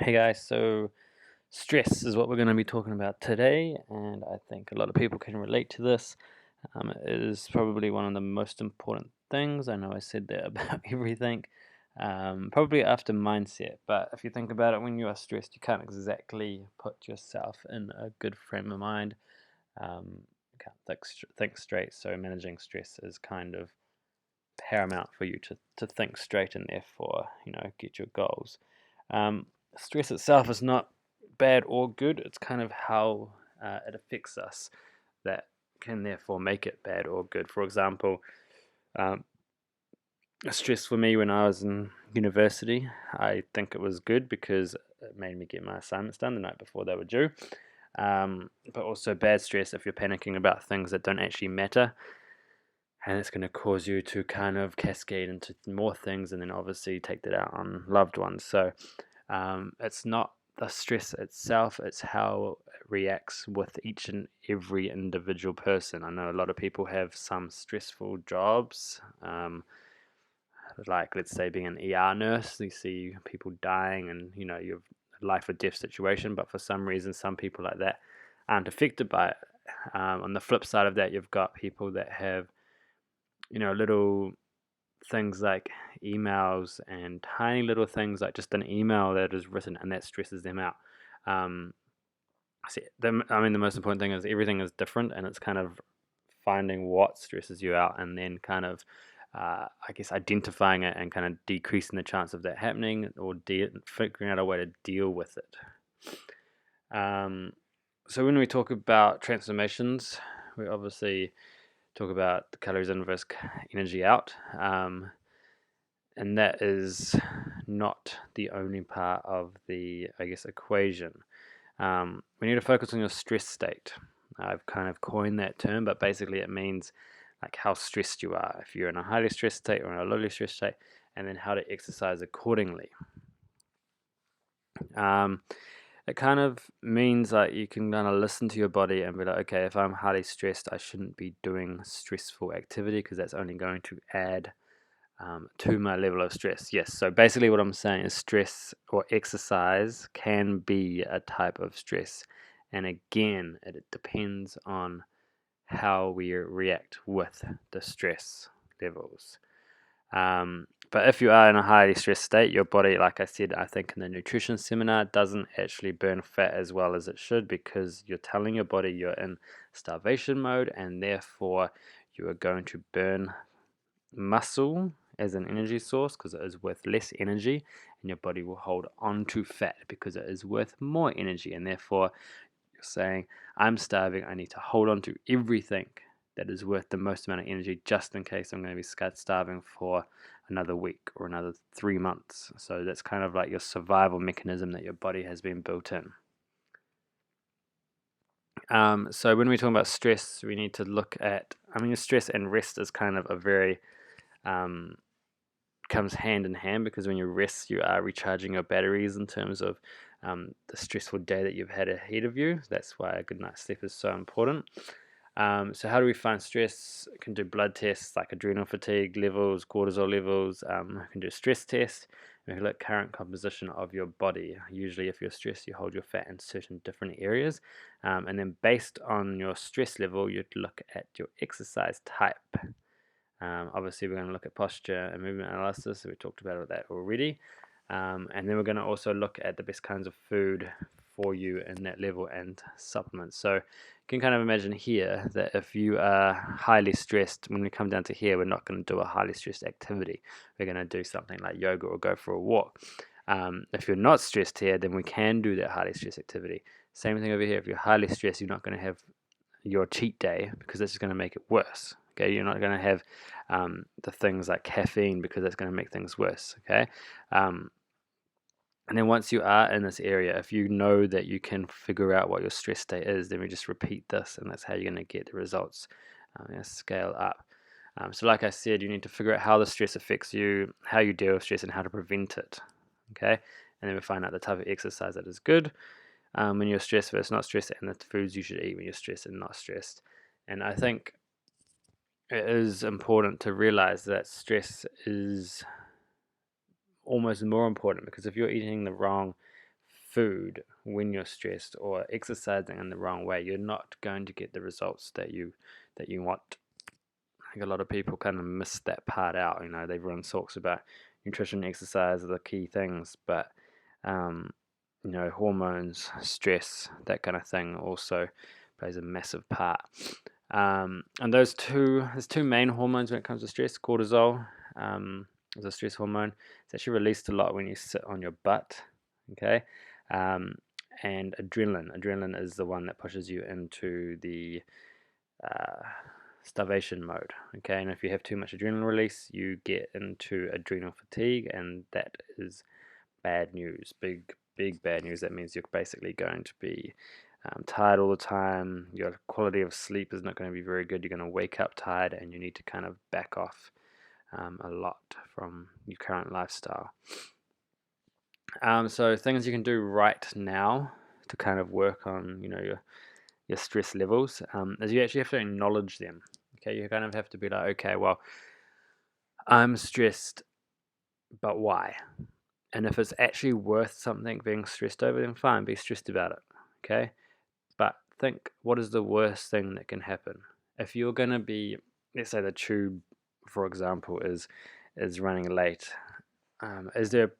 Hey guys, so stress is what we're going to be talking about today, and I think a lot of people can relate to this. It is probably one of the most important things. I know I said that about everything, probably after mindset, but if you think about it, when you are stressed, you can't exactly put yourself in a good frame of mind. You can't think straight, so managing stress is kind of paramount for you to think straight and therefore, get your goals. Um, Stress itself is not bad or good. It's kind of how it affects us that can therefore make it bad or good. For example, um, stress for me when I was in university, I think it was good because it made me get my assignments done the night before they were due. But also bad stress if you're panicking about things that don't actually matter, and it's going to cause you to kind of cascade into more things and then obviously take that out on loved ones. So it's not the stress itself, it's how it reacts with each and every individual person. I know a lot of people have some stressful jobs, like let's say being an ER nurse. You see people dying and you have a life or death situation, but for some reason some people like that aren't affected by it. On the flip side of that, you've got people that have little things like emails and tiny little things like just an email that is written and that stresses them out. Um, the most important thing is everything is different, and it's kind of finding what stresses you out and then kind of, I guess, identifying it and kind of decreasing the chance of that happening or figuring out a way to deal with it. Um, so when we talk about transformations, we obviously talk about the calories in versus energy out. And that is not the only part of the, I guess, equation. We need to focus on your stress state. I've kind of coined that term, but basically it means like how stressed you are. If you're in a highly stressed state or in a lowly stressed state, and then how to exercise accordingly. Um, it kind of means like you can kind of listen to your body and be like, okay, if I'm highly stressed, I shouldn't be doing stressful activity because that's only going to add to my level of stress. Yes, so basically what I'm saying is stress or exercise can be a type of stress. And again, it depends on how we react with the stress levels. But if you are in a highly stressed state, your body, like I said, I think in the nutrition seminar, doesn't actually burn fat as well as it should because you're telling your body you're in starvation mode and therefore you are going to burn muscle as an energy source because it is worth less energy, and your body will hold on to fat because it is worth more energy, and therefore you're saying, I'm starving, I need to hold on to everything that is worth the most amount of energy just in case I'm going to be starving for another week or another 3 months. So that's kind of like your survival mechanism that your body has been built in. So when we're talking about stress, we need to look at, stress and rest is kind of a very um, comes hand in hand, because when you rest, you are recharging your batteries in terms of the stressful day that you've had ahead of you. That's why a good night's sleep is so important. So how do we find stress? We can do blood tests like adrenal fatigue levels, cortisol levels. We can do stress tests. We can look at current composition of your body. Usually if you're stressed, you hold your fat in certain different areas. And then based on your stress level, you'd look at your exercise type. Obviously, we're going to look at posture and movement analysis. So we talked about that already. And then we're going to also look at the best kinds of food for you in that level and supplements. So you can kind of imagine here that if you are highly stressed, when we come down to here, we're not going to do a highly stressed activity. We're going to do something like yoga or go for a walk. If you're not stressed here, then we can do that highly stressed activity. Same thing over here. If you're highly stressed, you're not going to have your cheat day because that's just going to make it worse. Okay, you're not going to have the things like caffeine because that's going to make things worse. Okay, and then once you are in this area, if you know that you can figure out what your stress state is, then we just repeat this, and that's how you're going to get the results. Scale up. So like I said, you need to figure out how the stress affects you, how you deal with stress, and how to prevent it. Okay, and then we find out the type of exercise that is good when you're stressed versus not stressed, and the foods you should eat when you're stressed and not stressed. And I think it is important to realize that stress is almost more important, because if you're eating the wrong food when you're stressed or exercising in the wrong way, you're not going to get the results that you want. I think a lot of people kind of miss that part out. Everyone talks about nutrition, exercise are the key things, but um, hormones, stress, that kind of thing also plays a massive part. And there's two main hormones when it comes to stress. Cortisol is a stress hormone. It's actually released a lot when you sit on your butt. Okay, um, and adrenaline. Adrenaline is the one that pushes you into the uh, starvation mode. Okay, and if you have too much adrenaline release, you get into adrenal fatigue, and that is bad news. Big bad news. That means you're basically going to be tired all the time. Your quality of sleep is not going to be very good. You're going to wake up tired, and you need to kind of back off a lot from your current lifestyle. So things you can do right now to kind of work on, your stress levels, is you actually have to acknowledge them. Okay, you kind of have to be like, okay, well, I'm stressed, but why? And if it's actually worth something being stressed over, then fine, be stressed about it. Okay, but think, what is the worst thing that can happen? If you're going to be, let's say the tube, for example, is running late, is there a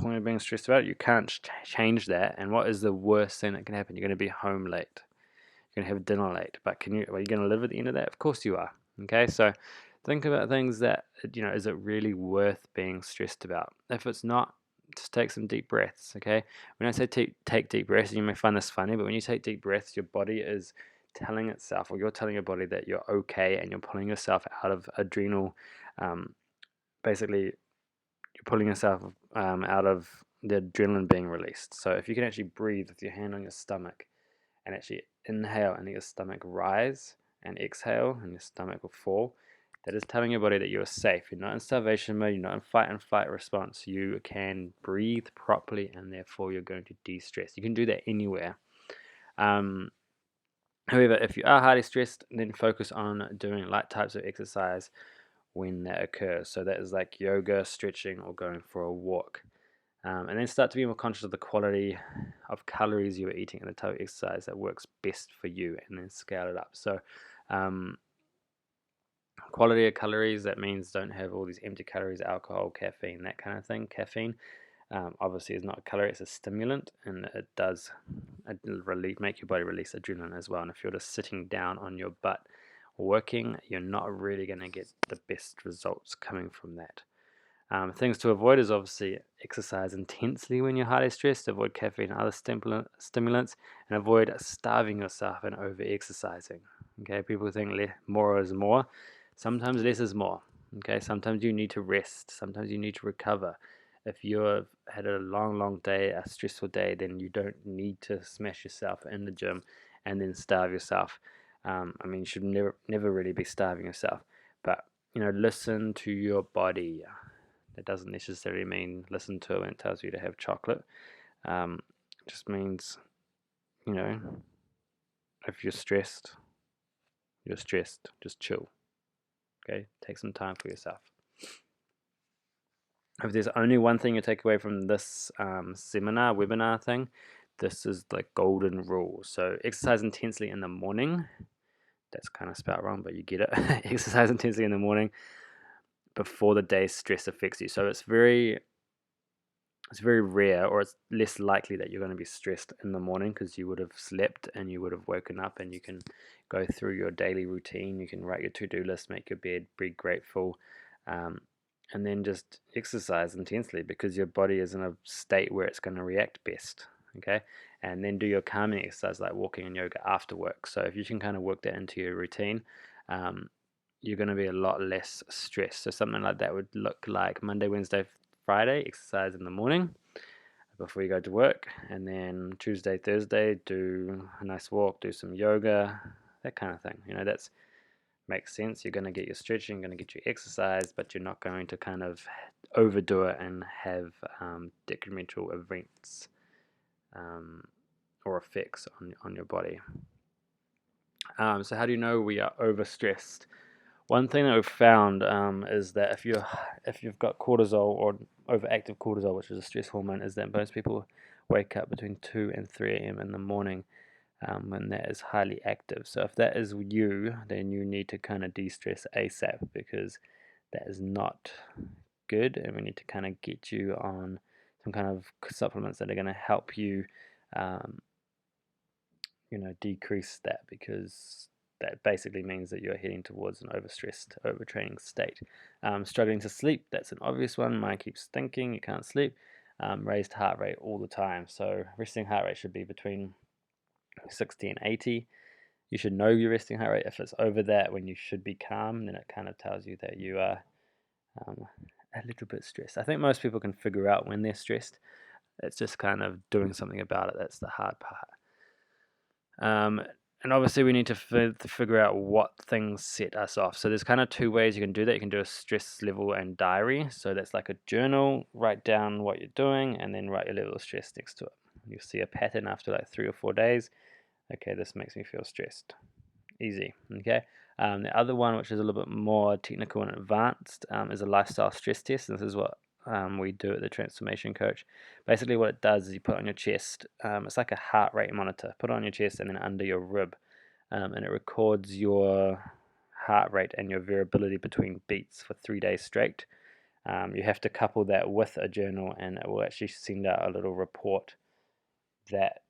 point of being stressed about it? You can't change that. And what is the worst thing that can happen? You're going to be home late. You're going to have dinner late. But are you going to live at the end of that? Of course you are. Okay, so think about things that, is it really worth being stressed about? If it's not, just take some deep breaths, okay? When I say take deep breaths, you may find this funny, but when you take deep breaths, your body is telling itself, or you're telling your body that you're okay, and you're pulling yourself out of adrenal, basically, you're pulling yourself out of the adrenaline being released. So if you can actually breathe with your hand on your stomach and actually inhale and let your stomach rise and exhale and your stomach will fall, that is telling your body that you are safe. You're not in starvation mode, you're not in fight and flight response. You can breathe properly and therefore you're going to de-stress. You can do that anywhere. However, if you are highly stressed, then focus on doing light types of exercise when that occurs. So that is like yoga, stretching, or going for a walk. And then start to be more conscious of the quality of calories you are eating and the type of exercise that works best for you, and then scale it up. So quality of calories, that means don't have all these empty calories, alcohol, caffeine, that kind of thing. Caffeine obviously is not a calorie, it's a stimulant, and it does make your body release adrenaline as well. And if you're just sitting down on your butt working, you're not really going to get the best results coming from that. Things to avoid is obviously exercise intensely when you're highly stressed, avoid caffeine and other stimulants, and avoid starving yourself and over-exercising. Okay, people think more is more. Sometimes less is more. Okay, sometimes you need to rest. Sometimes you need to recover. If you've had a long day, a stressful day, then you don't need to smash yourself in the gym and then starve yourself. You should never really be starving yourself. But listen to your body. It doesn't necessarily mean listen to it when it tells you to have chocolate. It just means, if you're stressed, just chill. Okay, take some time for yourself. If there's only one thing you take away from this webinar thing, this is the golden rule. So exercise intensely in the morning. That's kind of spelled wrong, but you get it. Exercise intensely in the morning before the day's stress affects you. So it's very rare, or it's less likely that you're going to be stressed in the morning because you would have slept and you would have woken up and you can go through your daily routine. You can write your to-do list, make your bed, be grateful, and then just exercise intensely because your body is in a state where it's going to react best. Okay, and then do your calming exercise like walking and yoga after work. So if you can kind of work that into your routine, you're going to be a lot less stressed. So something like that would look like Monday, Wednesday, Friday, exercise in the morning before you go to work, and then Tuesday, Thursday, do a nice walk, do some yoga, that kind of thing. That makes sense. You're going to get your stretching, you're going to get your exercise, but you're not going to kind of overdo it and have detrimental events or effects on your body. So how do you know we are overstressed? One thing that we've found is that if you've got cortisol or overactive cortisol, which is a stress hormone, is that most people wake up between 2 and 3 a.m. in the morning when that is highly active. So if that is you, then you need to kind of de-stress ASAP, because that is not good, and we need to kind of get you on some kind of supplements that are going to help you um, decrease that, because that basically means that you're heading towards an overstressed, overtraining state. Struggling to sleep, that's an obvious one. Mind keeps thinking, you can't sleep. Raised heart rate all the time. So resting heart rate should be between 60 and 80. You should know your resting heart rate. If it's over that, when you should be calm, then it kind of tells you that you are um, a little bit stressed. I think most people can figure out when they're stressed. It's just kind of doing something about it that's the hard part. And obviously we need to figure out what things set us off. So there's kind of two ways you can do that. You can do a stress level and diary. So that's like a journal, write down what you're doing, and then write your level of stress next to it. You'll see a pattern after like 3 or 4 days. Okay, this makes me feel stressed. Easy, okay? The other one, which is a little bit more technical and advanced, is a lifestyle stress test. And this is what we do at the Transformation Coach. Basically what it does is you put it on your chest. It's like a heart rate monitor. Put it on your chest and then under your rib. And it records your heart rate and your variability between beats for 3 days straight. You have to couple that with a journal, and it will actually send out a little report that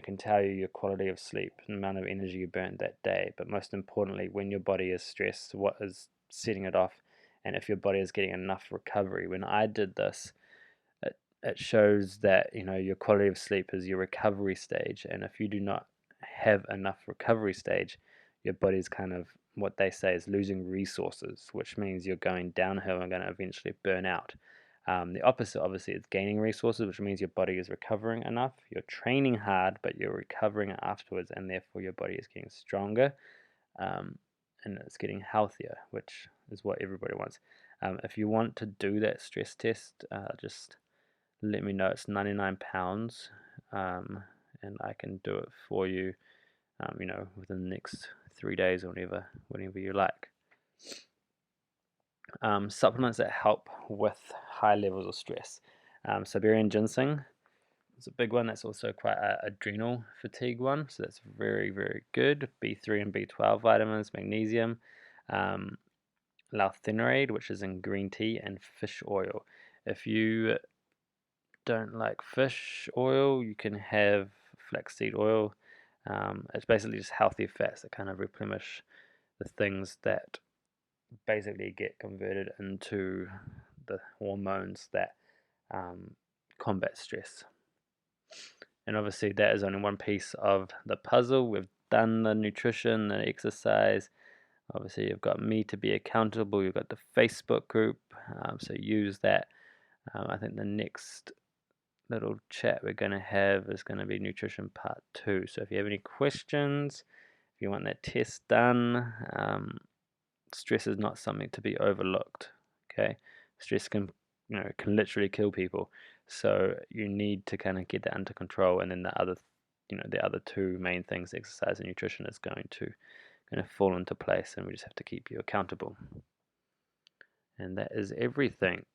can tell you your quality of sleep, the amount of energy you burnt that day, but most importantly, when your body is stressed, what is setting it off, and if your body is getting enough recovery. When I did this, it shows that your quality of sleep is your recovery stage, and if you do not have enough recovery stage, your body's kind of, what they say is, losing resources, which means you're going downhill and going to eventually burn out. The opposite, obviously, is gaining resources, which means your body is recovering enough. You're training hard, but you're recovering afterwards, and therefore your body is getting stronger, and it's getting healthier, which is what everybody wants. If you want to do that stress test, just let me know. It's £99, and I can do it for you, within the next 3 days or whenever you like. Supplements that help with high levels of stress. Siberian ginseng is a big one. That's also quite an adrenal fatigue one, so that's very, very good. B3 and B12 vitamins, magnesium, L-theanine, which is in green tea, and fish oil. If you don't like fish oil, you can have flaxseed oil. It's basically just healthy fats that kind of replenish the things that basically get converted into the hormones that combat stress. And obviously that is only one piece of the puzzle. We've done the nutrition, the exercise. Obviously you've got me to be accountable. You've got the Facebook group, so use that. I think the next little chat we're going to have is going to be nutrition part 2. So if you have any questions, if you want that test done, stress is not something to be overlooked. Okay, stress can literally kill people. So you need to kind of get that under control, and then the other two main things, exercise and nutrition, is going to fall into place, and we just have to keep you accountable. And that is everything.